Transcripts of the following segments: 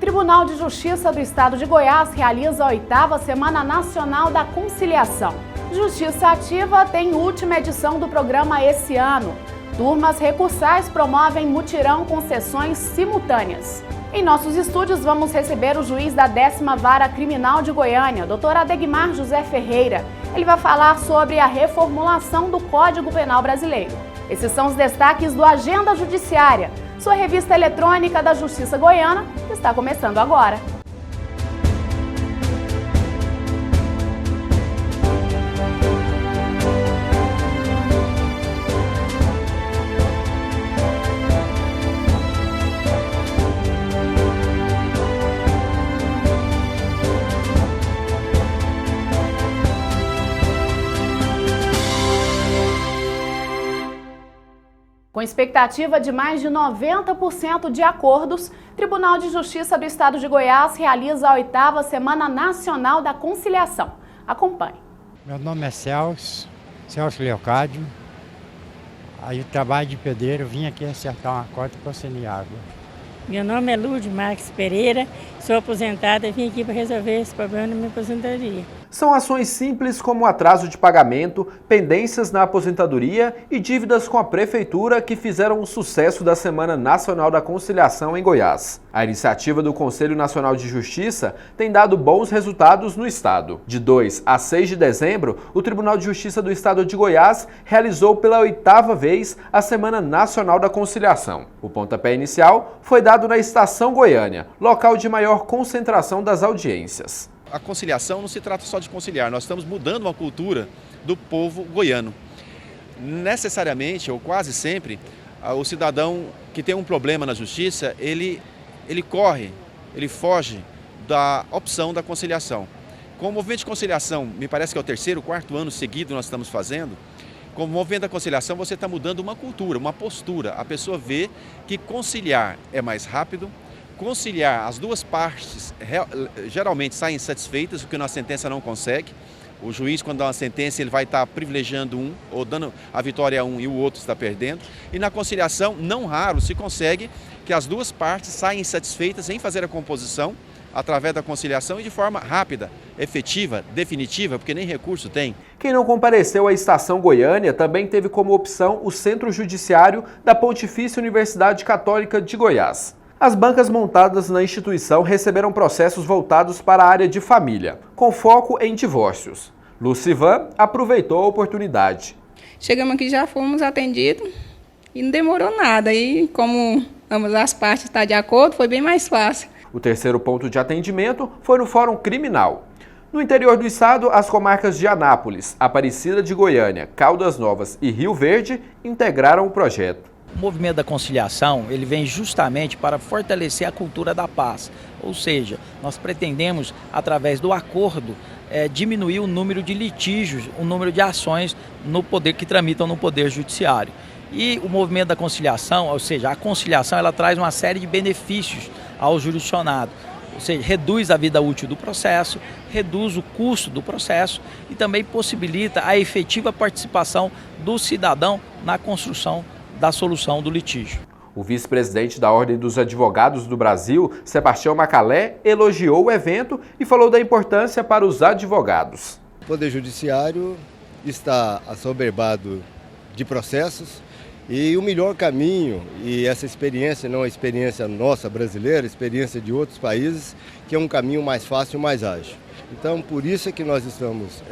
Tribunal de Justiça do Estado de Goiás realiza a 8ª Semana Nacional da Conciliação. Justiça Ativa tem última edição do programa esse ano. Turmas recursais promovem mutirão com sessões simultâneas. Em nossos estúdios vamos receber o juiz da 10ª Vara Criminal de Goiânia, Dr. Adegmar José Ferreira. Ele vai falar sobre a reformulação do Código Penal brasileiro. Esses são os destaques do Agenda Judiciária, sua revista eletrônica da Justiça Goiana, que está começando agora. Com expectativa de mais de 90% de acordos, Tribunal de Justiça do Estado de Goiás realiza a 8ª Semana Nacional da Conciliação. Acompanhe. Meu nome é Celso Leocádio. Aí eu trabalho de pedreiro, vim aqui acertar uma cota para sem água. Meu nome é Lourdes Marques Pereira, sou aposentada e vim aqui para resolver esse problema na minha aposentadoria. São ações simples como atraso de pagamento, pendências na aposentadoria e dívidas com a Prefeitura que fizeram o sucesso da Semana Nacional da Conciliação em Goiás. A iniciativa do Conselho Nacional de Justiça tem dado bons resultados no Estado. De 2 a 6 de dezembro, o Tribunal de Justiça do Estado de Goiás realizou pela 8ª vez a Semana Nacional da Conciliação. O pontapé inicial foi dado na Estação Goiânia, local de maior concentração das audiências. A conciliação não se trata só de conciliar, nós estamos mudando uma cultura do povo goiano. Necessariamente, ou quase sempre, o cidadão que tem um problema na justiça, ele foge da opção da conciliação. Com o movimento de conciliação, me parece que é o 3º, 4º ano seguido nós estamos fazendo, com o movimento da conciliação você está mudando uma cultura, uma postura. A pessoa vê que conciliar é mais rápido, conciliar, as duas partes geralmente saem satisfeitas, o que na sentença não consegue. O juiz, quando dá uma sentença, ele vai estar privilegiando um, ou dando a vitória a um e o outro está perdendo. E na conciliação, não raro, se consegue que as duas partes saem satisfeitas em fazer a composição através da conciliação e de forma rápida, efetiva, definitiva, porque nem recurso tem. Quem não compareceu à Estação Goiânia também teve como opção o Centro Judiciário da Pontifícia Universidade Católica de Goiás. As bancas montadas na instituição receberam processos voltados para a área de família, com foco em divórcios. Lucivan aproveitou a oportunidade. Chegamos aqui, já fomos atendidos e não demorou nada. E como ambas as partes estão de acordo, foi bem mais fácil. O 3º ponto de atendimento foi no Fórum Criminal. No interior do estado, as comarcas de Anápolis, Aparecida de Goiânia, Caldas Novas e Rio Verde integraram o projeto. O movimento da conciliação, ele vem justamente para fortalecer a cultura da paz, ou seja, nós pretendemos, através do acordo, diminuir o número de litígios, o número de ações no poder que tramitam no Poder Judiciário. E o movimento da conciliação, ou seja, a conciliação, ela traz uma série de benefícios ao jurisdicionado, ou seja, reduz a vida útil do processo, reduz o custo do processo e também possibilita a efetiva participação do cidadão na construção da solução do litígio. O vice-presidente da Ordem dos Advogados do Brasil, Sebastião Macalé, elogiou o evento e falou da importância para os advogados. O Poder Judiciário está assoberbado de processos e o melhor caminho, e essa experiência não é experiência nossa brasileira, experiência de outros países, que é um caminho mais fácil e mais ágil. Então, por isso é que nós estamos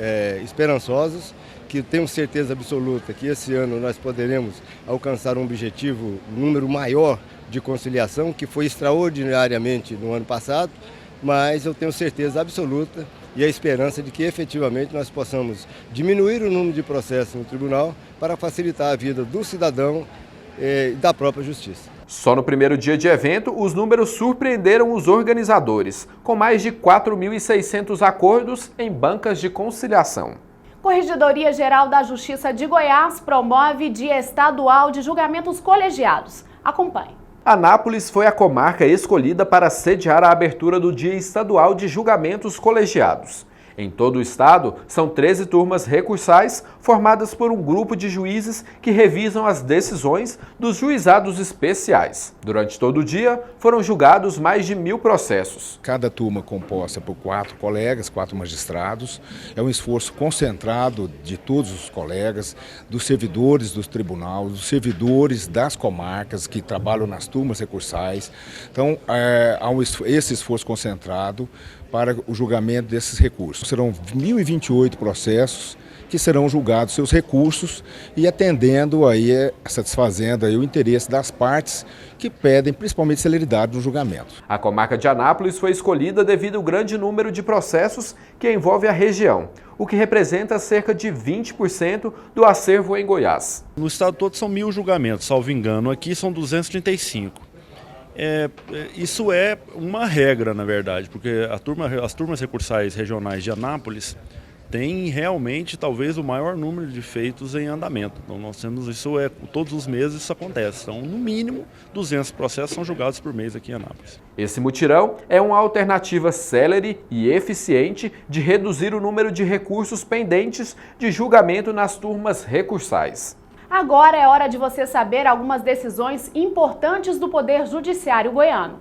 esperançosos, que temos certeza absoluta que esse ano nós poderemos alcançar um objetivo, um número maior de conciliação, que foi extraordinariamente no ano passado, mas eu tenho certeza absoluta e a esperança de que efetivamente nós possamos diminuir o número de processos no tribunal para facilitar a vida do cidadão e da própria justiça. Só no primeiro dia de evento, os números surpreenderam os organizadores, com mais de 4.600 acordos em bancas de conciliação. Corregedoria Geral da Justiça de Goiás promove Dia Estadual de Julgamentos Colegiados. Acompanhe. Anápolis foi a comarca escolhida para sediar a abertura do Dia Estadual de Julgamentos Colegiados. Em todo o estado, são 13 turmas recursais formadas por um grupo de juízes que revisam as decisões dos juizados especiais. Durante todo o dia, foram julgados mais de 1000 processos. Cada turma composta por 4 colegas, 4 magistrados. É um esforço concentrado de todos os colegas, dos servidores dos tribunais, dos servidores das comarcas que trabalham nas turmas recursais. Então, há esse esforço concentrado para o julgamento desses recursos. Serão 1028 processos que serão julgados seus recursos e atendendo aí, satisfazendo aí o interesse das partes que pedem principalmente celeridade no julgamento. A comarca de Anápolis foi escolhida devido ao grande número de processos que envolve a região, o que representa cerca de 20% do acervo em Goiás. No estado todo são 1000 julgamentos, salvo engano, aqui são 235. Isso é uma regra, na verdade, porque as turmas recursais regionais de Anápolis têm realmente talvez o maior número de feitos em andamento. Então nós temos todos os meses isso acontece. Então, no mínimo, 200 processos são julgados por mês aqui em Anápolis. Esse mutirão é uma alternativa célere e eficiente de reduzir o número de recursos pendentes de julgamento nas turmas recursais. Agora é hora de você saber algumas decisões importantes do Poder Judiciário goiano.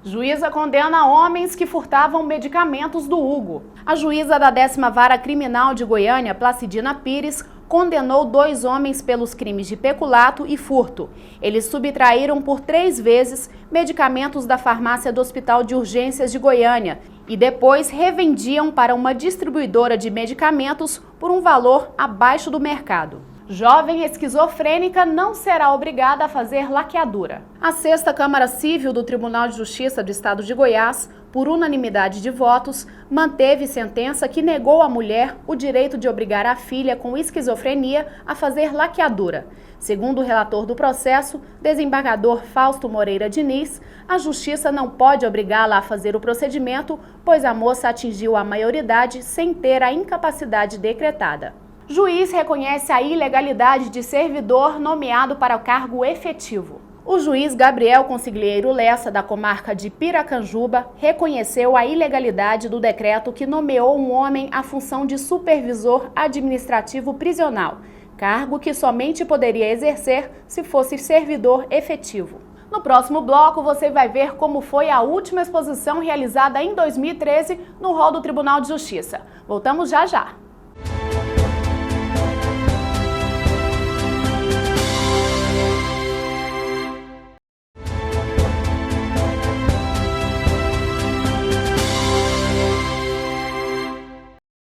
Juíza condena homens que furtavam medicamentos do Hugo. A juíza da 10ª Vara Criminal de Goiânia, Placidina Pires, condenou 2 homens pelos crimes de peculato e furto. Eles subtraíram por 3 vezes medicamentos da farmácia do Hospital de Urgências de Goiânia e depois revendiam para uma distribuidora de medicamentos por um valor abaixo do mercado. Jovem esquizofrênica não será obrigada a fazer laqueadura. A 6ª Câmara Civil do Tribunal de Justiça do Estado de Goiás, por unanimidade de votos, manteve sentença que negou à mulher o direito de obrigar a filha com esquizofrenia a fazer laqueadura. Segundo o relator do processo, desembargador Fausto Moreira Diniz, a Justiça não pode obrigá-la a fazer o procedimento, pois a moça atingiu a maioridade sem ter a incapacidade decretada. Juiz reconhece a ilegalidade de servidor nomeado para o cargo efetivo. O juiz Gabriel Consiglieiro Lessa, da comarca de Piracanjuba, reconheceu a ilegalidade do decreto que nomeou um homem à função de supervisor administrativo prisional, cargo que somente poderia exercer se fosse servidor efetivo. No próximo bloco, você vai ver como foi a última exposição realizada em 2013 no hall do Tribunal de Justiça. Voltamos já já.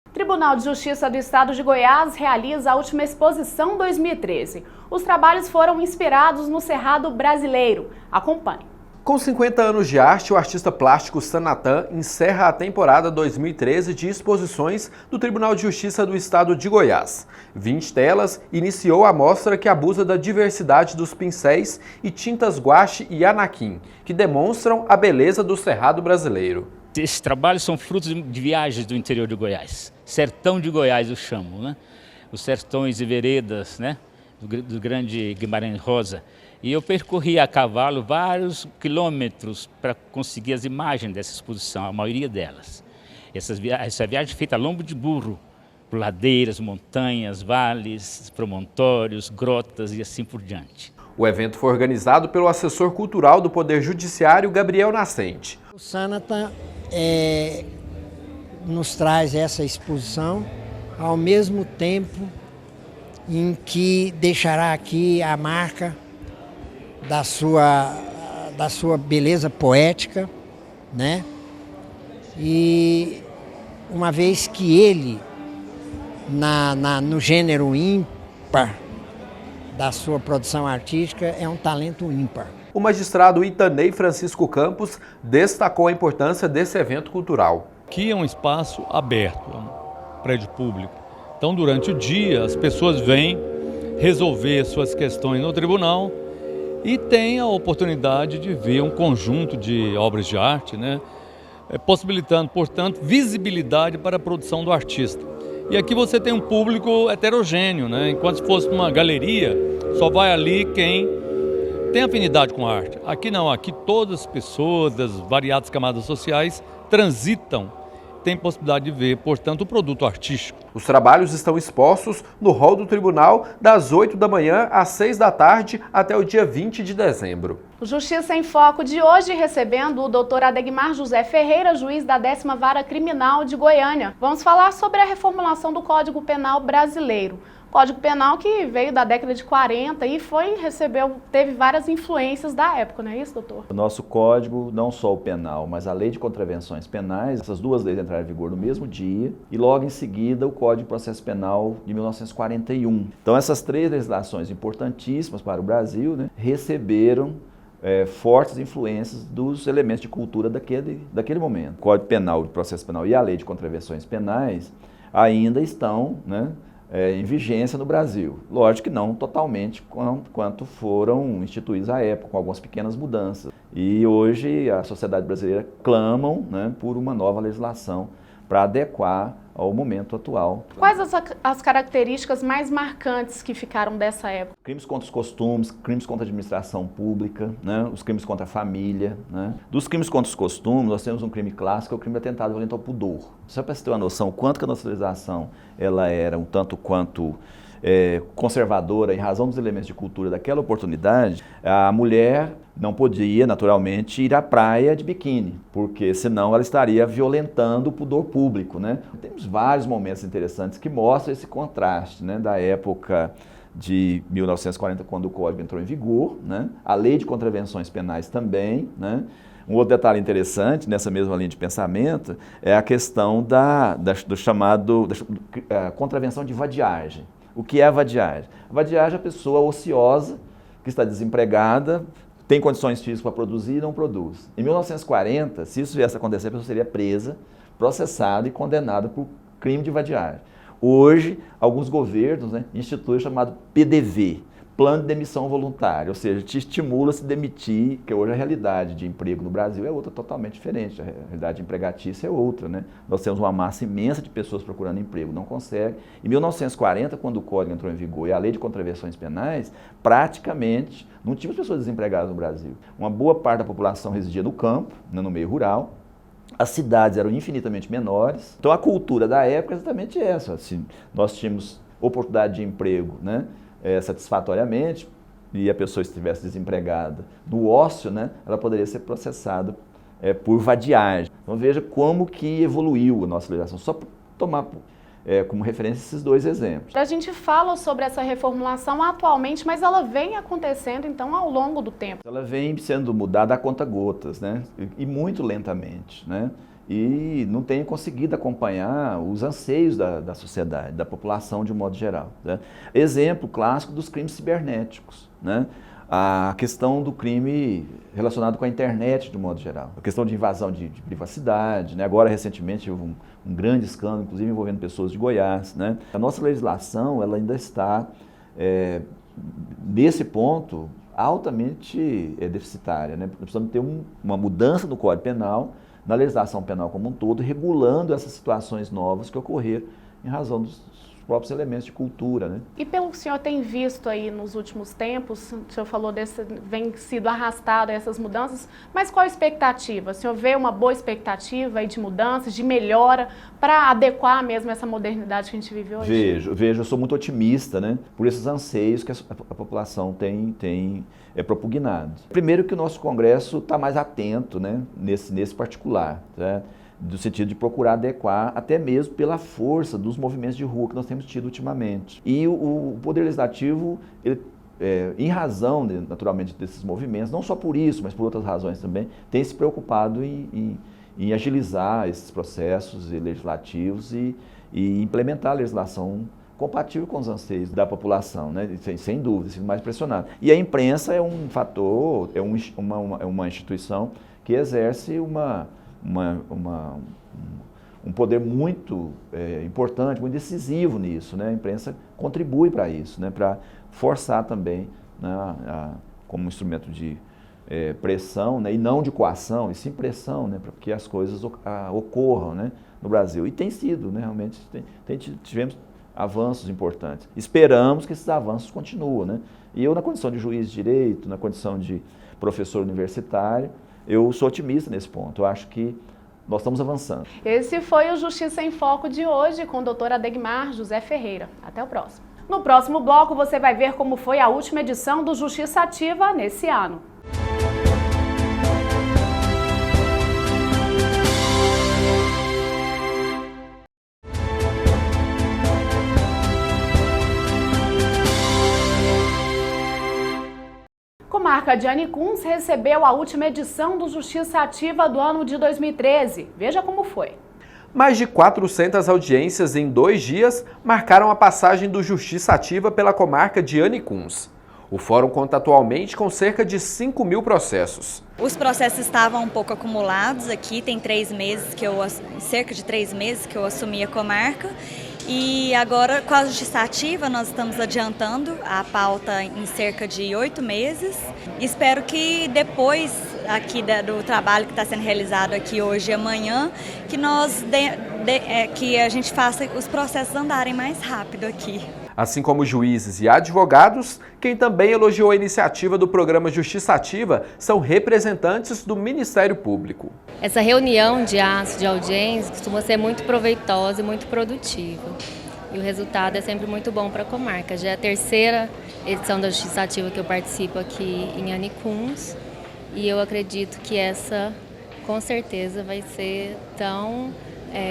O Tribunal de Justiça do Estado de Goiás realiza a última exposição 2013. Os trabalhos foram inspirados no Cerrado brasileiro. Acompanhe. Com 50 anos de arte, o artista plástico Sanatan encerra a temporada 2013 de exposições do Tribunal de Justiça do Estado de Goiás. 20 telas iniciou a mostra que abusa da diversidade dos pincéis e tintas guache e anaquim, que demonstram a beleza do Cerrado brasileiro. Esses trabalhos são frutos de viagens do interior de Goiás. Sertão de Goiás eu chamo, né? Os sertões e veredas, né? do grande Guimarães Rosa. E eu percorri a cavalo vários quilômetros para conseguir as imagens dessa exposição, a maioria delas. Essa viagem feita a lombo de burro, por ladeiras, montanhas, vales, promontórios, grotas e assim por diante. O evento foi organizado pelo assessor cultural do Poder Judiciário, Gabriel Nascente. O Sanatan nos traz essa exposição ao mesmo tempo em que deixará aqui a marca da sua beleza poética, né? E uma vez que ele, no gênero ímpar da sua produção artística, é um talento ímpar. O magistrado Itanei Francisco Campos destacou a importância desse evento cultural. Aqui é um espaço aberto, é um prédio público. Então, durante o dia, as pessoas vêm resolver suas questões no tribunal e têm a oportunidade de ver um conjunto de obras de arte, né? Possibilitando, portanto, visibilidade para a produção do artista. E aqui você tem um público heterogêneo, né? Enquanto se fosse uma galeria, só vai ali quem tem afinidade com a arte. Aqui não, aqui todas as pessoas das variadas camadas sociais transitam, têm possibilidade de ver, portanto, o produto artístico. Os trabalhos estão expostos no hall do tribunal das 8 da manhã às 6 da tarde até o dia 20 de dezembro. O Justiça em Foco de hoje recebendo o Dr. Adegmar José Ferreira, juiz da 10ª Vara Criminal de Goiânia. Vamos falar sobre a reformulação do Código Penal brasileiro. Código Penal que veio da década de 40 e teve várias influências da época, não é isso, doutor? O nosso código, não só o penal, mas a lei de contravenções penais, essas duas leis entraram em vigor no mesmo dia e logo em seguida o Código de Processo Penal de 1941. Então essas três legislações importantíssimas para o Brasil, né, receberam fortes influências dos elementos de cultura daquele momento. O Código Penal de Processo Penal e a lei de contravenções penais ainda estão, né, em vigência no Brasil. Lógico que não totalmente quanto foram instituídos à época, com algumas pequenas mudanças. E hoje a sociedade brasileira clamam, né, por uma nova legislação para adequar ao momento atual. Quais as características mais marcantes que ficaram dessa época? Crimes contra os costumes, crimes contra a administração pública, né, os crimes contra a família. Né. Dos crimes contra os costumes, nós temos um crime clássico, que é o crime de atentado violento ao pudor. Só para você ter uma noção, quanto que a nossa legislação ela era um tanto quanto conservadora em razão dos elementos de cultura daquela oportunidade, a mulher não podia, naturalmente, ir à praia de biquíni, porque senão ela estaria violentando o pudor público, né? Temos vários momentos interessantes que mostram esse contraste, né, da época de 1940, quando o Código entrou em vigor, né? A lei de contravenções penais também, né? Um outro detalhe interessante nessa mesma linha de pensamento é a questão do chamado contravenção de vadiagem. O que é a vadiagem? A vadiagem é a pessoa ociosa, que está desempregada, tem condições físicas para produzir e não produz. Em 1940, se isso viesse a acontecer, a pessoa seria presa, processada e condenada por crime de vadiagem. Hoje, alguns governos, né, instituem o chamado PDV, Plano de Demissão Voluntária, ou seja, te estimula a se demitir, que hoje a realidade de emprego no Brasil é outra totalmente diferente, a realidade empregatícia é outra, né? Nós temos uma massa imensa de pessoas procurando emprego, não consegue. Em 1940, quando o Código entrou em vigor e a lei de contravenções penais, praticamente não tínhamos pessoas desempregadas no Brasil. Uma boa parte da população residia no campo, né, no meio rural. As cidades eram infinitamente menores. Então a cultura da época é exatamente essa. Assim, nós tínhamos oportunidade de emprego, né, satisfatoriamente, e a pessoa estivesse desempregada no ócio, né, ela poderia ser processada por vadiagem. Então veja como que evoluiu a nossa legislação. Só para tomar como referência esses dois exemplos. A gente fala sobre essa reformulação atualmente, mas ela vem acontecendo então ao longo do tempo. Ela vem sendo mudada a conta-gotas, né, e muito lentamente, né, e não tem conseguido acompanhar os anseios da sociedade, da população de um modo geral. Né. Exemplo clássico dos crimes cibernéticos, né. A questão do crime relacionado com a internet de um modo geral, a questão de invasão de privacidade, né. Agora recentemente houve um grande escândalo, inclusive envolvendo pessoas de Goiás, né. A nossa legislação ela ainda está, nesse ponto, altamente deficitária, né. Precisamos ter uma mudança no Código Penal, na legislação penal como um todo, regulando essas situações novas que ocorreram em razão dos próprios elementos de cultura, né? E pelo que o senhor tem visto aí nos últimos tempos, o senhor falou vem sido arrastado essas mudanças, mas qual a expectativa? O senhor vê uma boa expectativa aí de mudanças, de melhora, para adequar mesmo essa modernidade que a gente vive hoje? Vejo, eu sou muito otimista, né? Por esses anseios que a população tem propugnado. Primeiro que o nosso Congresso está mais atento, né, nesse particular, né? No sentido de procurar adequar, até mesmo pela força dos movimentos de rua que nós temos tido ultimamente. E o Poder Legislativo, ele, em razão, naturalmente, desses movimentos, não só por isso, mas por outras razões também, tem se preocupado em agilizar esses processos legislativos e implementar a legislação compatível com os anseios da população, né? Sem dúvida, sendo mais pressionado. E a imprensa é um fator, uma instituição que exerce um poder muito importante, muito decisivo nisso, né? A imprensa contribui para isso, né? Para forçar também, né, como instrumento de pressão, né? E não de coação, e sim pressão, né? Para que as coisas ocorram, né, no Brasil. E tem sido, né? Realmente tivemos avanços importantes. Esperamos que esses avanços continuem, né? E eu, na condição de juiz de direito, na condição de professor universitário, eu sou otimista nesse ponto. Eu acho que nós estamos avançando. Esse foi o Justiça em Foco de hoje com o Dr. Adegmar José Ferreira. Até o próximo. No próximo bloco você vai ver como foi a última edição do Justiça Ativa nesse ano. Comarca de Anicuns recebeu a última edição do Justiça Ativa do ano de 2013. Veja como foi. Mais de 400 audiências em 2 dias marcaram a passagem do Justiça Ativa pela comarca de Anicuns. O fórum conta atualmente com cerca de 5.000 processos. Os processos estavam um pouco acumulados aqui, tem cerca de 3 meses que eu assumi a comarca. E agora, com a Justiça Ativa, nós estamos adiantando a pauta em cerca de 8 meses. Espero que depois aqui do trabalho que está sendo realizado aqui hoje e amanhã, que a gente faça os processos andarem mais rápido aqui. Assim como juízes e advogados, quem também elogiou a iniciativa do programa Justiça Ativa são representantes do Ministério Público. Essa reunião de audiência costuma ser muito proveitosa e muito produtiva. E o resultado é sempre muito bom para a comarca. Já é a 3ª edição da Justiça Ativa que eu participo aqui em Anicuns. E eu acredito que essa, com certeza, vai ser tão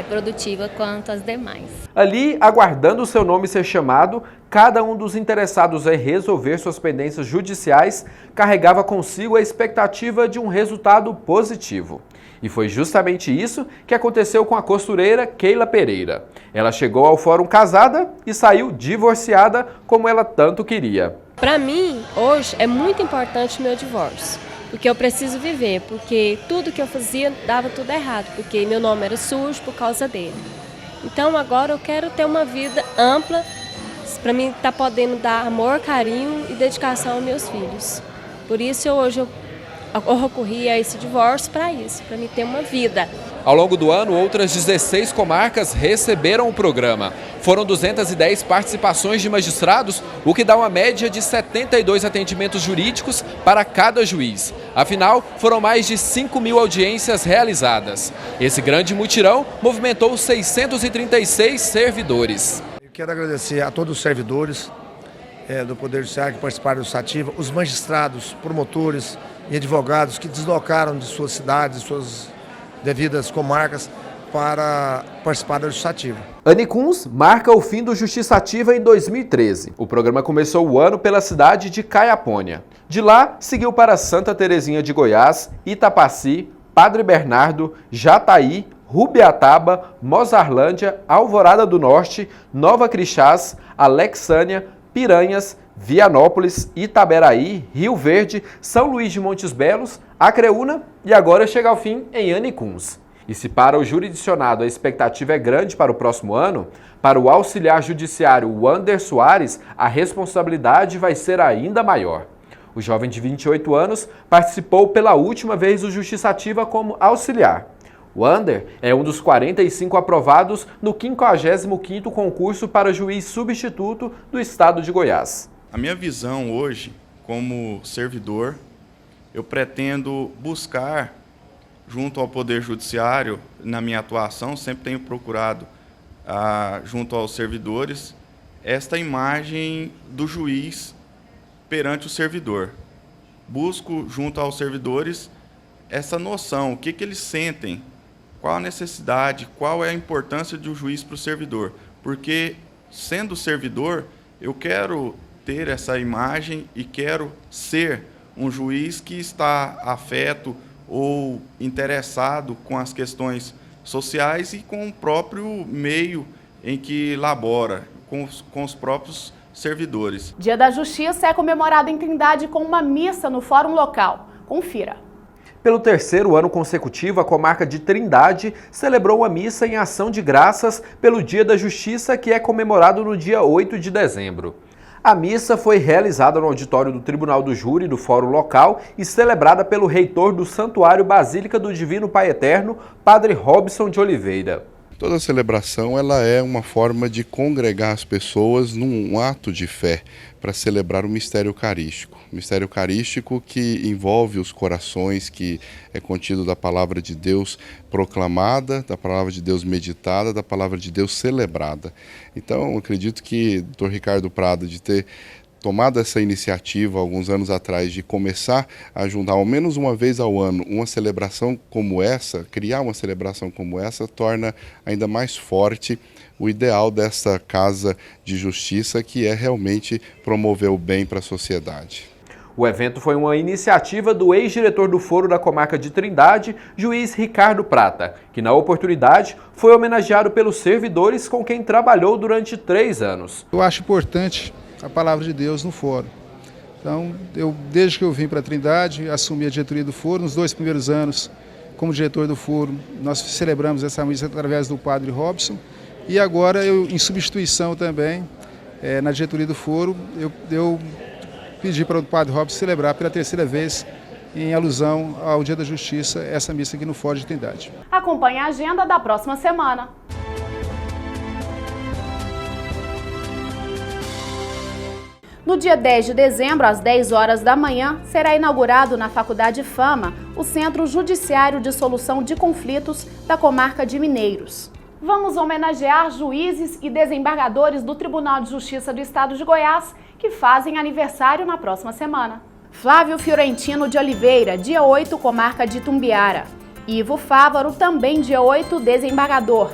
produtiva quanto as demais. Ali, aguardando o seu nome ser chamado, cada um dos interessados em resolver suas pendências judiciais carregava consigo a expectativa de um resultado positivo. E foi justamente isso que aconteceu com a costureira Keila Pereira. Ela chegou ao fórum casada e saiu divorciada como ela tanto queria. Para mim, hoje, é muito importante o meu divórcio. Porque eu preciso viver, porque tudo que eu fazia dava tudo errado, porque meu nome era sujo por causa dele. Então agora eu quero ter uma vida ampla, para mim estar podendo dar amor, carinho e dedicação aos meus filhos. Por isso hoje eu recorri a esse divórcio para isso, para mim ter uma vida. Ao longo do ano, outras 16 comarcas receberam o programa. Foram 210 participações de magistrados, o que dá uma média de 72 atendimentos jurídicos para cada juiz. Afinal, foram mais de 5.000 audiências realizadas. Esse grande mutirão movimentou 636 servidores. Eu quero agradecer a todos os servidores do Poder Judiciário que participaram do Justiça Ativa, os magistrados, promotores e advogados que deslocaram de suas cidades, de suas devidas comarcas para participar da Justiça Ativa. Anicuns marca o fim do Justiça Ativa em 2013. O programa começou o ano pela cidade de Caiapônia. De lá, seguiu para Santa Terezinha de Goiás, Itapaci, Padre Bernardo, Jataí, Rubiataba, Mozarlândia, Alvorada do Norte, Nova Crixás, Alexânia, Piranhas, Vianópolis, Itaberaí, Rio Verde, São Luís de Montes Belos, Acreúna e agora chega ao fim em Anicuns. E se para o jurisdicionado a expectativa é grande para o próximo ano, para o auxiliar judiciário Wander Soares a responsabilidade vai ser ainda maior. O jovem de 28 anos participou pela última vez do Justiça Ativa como auxiliar. Wander é um dos 45 aprovados no 55º concurso para juiz substituto do estado de Goiás. A minha visão hoje, como servidor, eu pretendo buscar, junto ao Poder Judiciário, na minha atuação, sempre tenho procurado, junto aos servidores, esta imagem do juiz perante o servidor. Busco, junto aos servidores, essa noção, o que eles sentem, qual a necessidade, qual é a importância de um juiz para o servidor. Porque, sendo servidor, eu quero ter essa imagem e quero ser um juiz que está afeto ou interessado com as questões sociais e com o próprio meio em que labora, com os próprios servidores. Dia da Justiça é comemorado em Trindade com uma missa no fórum local. Confira. Pelo 3º ano consecutivo, a comarca de Trindade celebrou uma missa em ação de graças pelo Dia da Justiça, que é comemorado no dia 8 de dezembro. A missa foi realizada no auditório do Tribunal do Júri do Fórum Local e celebrada pelo reitor do Santuário Basílica do Divino Pai Eterno, Padre Robson de Oliveira. Toda celebração ela é uma forma de congregar as pessoas num ato de fé para celebrar o mistério eucarístico. O mistério eucarístico que envolve os corações, que é contido da palavra de Deus proclamada, da palavra de Deus meditada, da palavra de Deus celebrada. Então, eu acredito que o Dr. Ricardo Prado, de ter tomado essa iniciativa alguns anos atrás de começar a juntar ao menos uma vez ao ano uma celebração como essa, criar uma celebração como essa, torna ainda mais forte o ideal dessa Casa de Justiça, que é realmente promover o bem para a sociedade. O evento foi uma iniciativa do ex-diretor do Foro da Comarca de Trindade, juiz Ricardo Prata, que na oportunidade foi homenageado pelos servidores com quem trabalhou durante 3 anos. Eu acho importante a palavra de Deus no fórum. Então, desde que eu vim para a Trindade, assumi a diretoria do fórum, nos 2 primeiros anos, como diretor do fórum, nós celebramos essa missa através do padre Robson, e agora, em substituição também, na diretoria do fórum, eu pedi para o padre Robson celebrar pela 3ª vez, em alusão ao Dia da Justiça, essa missa aqui no Fórum de Trindade. Acompanhe a agenda da próxima semana. No dia 10 de dezembro, às 10 horas da manhã, será inaugurado na Faculdade Fama o Centro Judiciário de Solução de Conflitos da Comarca de Mineiros. Vamos homenagear juízes e desembargadores do Tribunal de Justiça do Estado de Goiás que fazem aniversário na próxima semana. Flávio Fiorentino de Oliveira, dia 8, Comarca de Itumbiara. Ivo Fávaro, também dia 8, desembargador.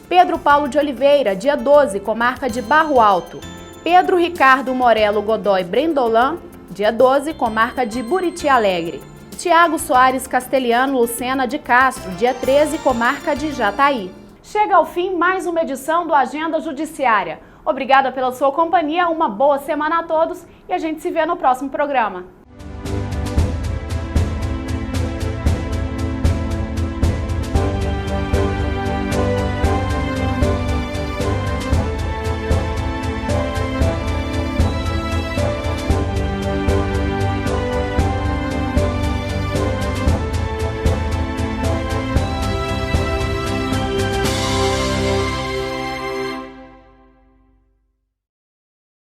Pedro Paulo de Oliveira, dia 12, Comarca de Barro Alto. Pedro Ricardo Morelo Godoy Brendolan, dia 12, Comarca de Buriti Alegre. Tiago Soares Castelhano Lucena de Castro, dia 13, Comarca de Jataí. Chega ao fim mais uma edição do Agenda Judiciária. Obrigada pela sua companhia, uma boa semana a todos e a gente se vê no próximo programa.